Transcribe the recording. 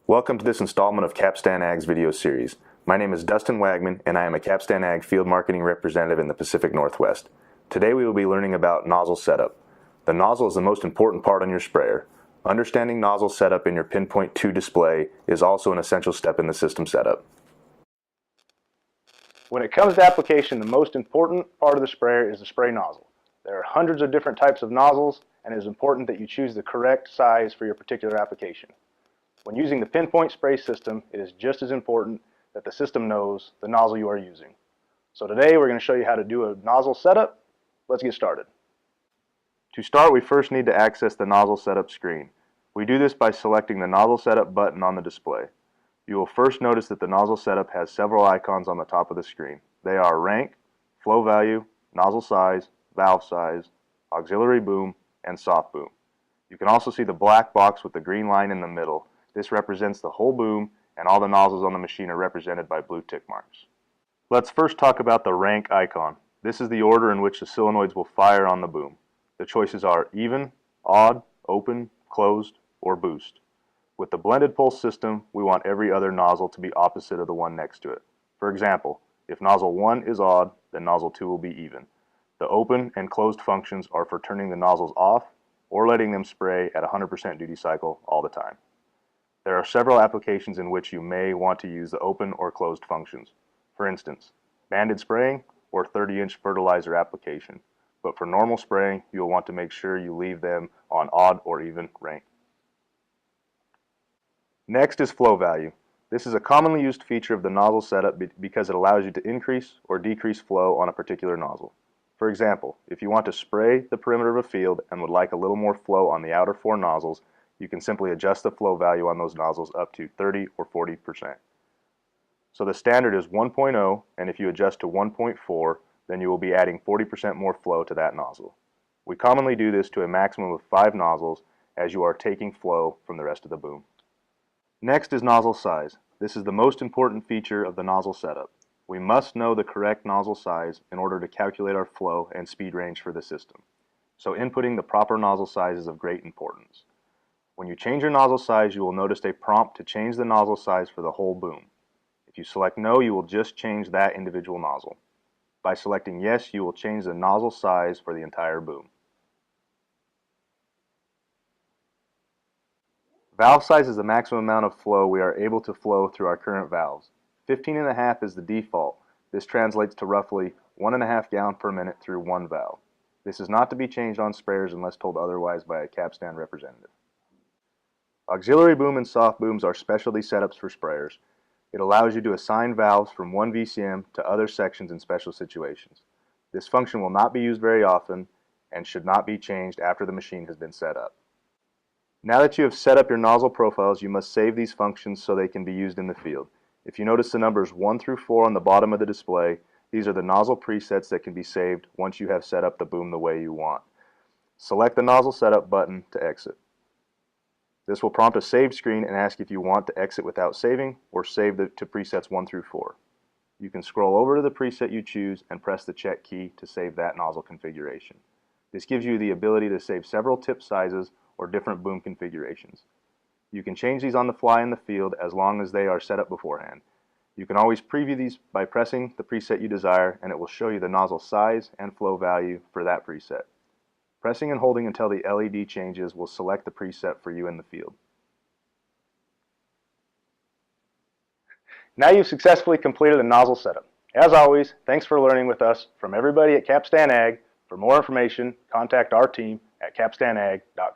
Welcome to this installment of CapstanAG's video series. My name is Dustin Wagman and I am a CapstanAG field marketing representative in the Pacific Northwest. Today we will be learning about nozzle setup. The nozzle is the most important part on your sprayer. Understanding nozzle setup in your PinPoint II display is also an essential step in the system setup. When it comes to application, the most important part of the sprayer is the spray nozzle. There are hundreds of different types of nozzles, and it is important that you choose the correct size for your particular application. When using the PinPoint spray system, it is just as important that the system knows the nozzle you are using. So today we're going to show you how to do a nozzle setup. Let's get started. To start, we first need to access the nozzle setup screen. We do this by selecting the nozzle setup button on the display. You will first notice that the nozzle setup has several icons on the top of the screen. They are rank, flow value, nozzle size, valve size, auxiliary boom, and soft boom. You can also see the black box with the green line in the middle. This represents the whole boom, and all the nozzles on the machine are represented by blue tick marks. Let's first talk about the rank icon. This is the order in which the solenoids will fire on the boom. The choices are even, odd, open, closed, or boost. With the blended pulse system, we want every other nozzle to be opposite of the one next to it. For example, if nozzle 1 is odd, then nozzle 2 will be even. The open and closed functions are for turning the nozzles off or letting them spray at 100% duty cycle all the time. There are several applications in which you may want to use the open or closed functions. For instance, banded spraying or 30-inch fertilizer application. But for normal spraying, you will want to make sure you leave them on odd or even rank. Next is flow value. This is a commonly used feature of the nozzle setup because it allows you to increase or decrease flow on a particular nozzle. For example, if you want to spray the perimeter of a field and would like a little more flow on the outer 4 nozzles, you can simply adjust the flow value on those nozzles up to 30 or 40%. So the standard is 1.0, and if you adjust to 1.4, then you will be adding 40% more flow to that nozzle. We commonly do this to a maximum of 5 nozzles as you are taking flow from the rest of the boom. Next is nozzle size. This is the most important feature of the nozzle setup. We must know the correct nozzle size in order to calculate our flow and speed range for the system. So inputting the proper nozzle size is of great importance. When you change your nozzle size, you will notice a prompt to change the nozzle size for the whole boom. If you select no, you will just change that individual nozzle. By selecting yes, you will change the nozzle size for the entire boom. Valve size is the maximum amount of flow we are able to flow through our current valves. 15.5 is the default. This translates to roughly 1.5 gallons per minute through one valve. This is not to be changed on sprayers unless told otherwise by a Capstan representative. Auxiliary boom and soft booms are specialty setups for sprayers. It allows you to assign valves from one VCM to other sections in special situations. This function will not be used very often and should not be changed after the machine has been set up. Now that you have set up your nozzle profiles, you must save these functions so they can be used in the field. If you notice the numbers 1 through 4 on the bottom of the display, these are the nozzle presets that can be saved once you have set up the boom the way you want. Select the nozzle setup button to exit. This will prompt a save screen and ask if you want to exit without saving or save to presets 1 through 4. You can scroll over to the preset you choose and press the check key to save that nozzle configuration. This gives you the ability to save several tip sizes or different boom configurations. You can change these on the fly in the field as long as they are set up beforehand. You can always preview these by pressing the preset you desire, and it will show you the nozzle size and flow value for that preset. Pressing and holding until the LED changes will select the preset for you in the field. Now you've successfully completed the nozzle setup. As always, thanks for learning with us. From everybody at CapstanAG, for more information, contact our team at CapstanAG.com.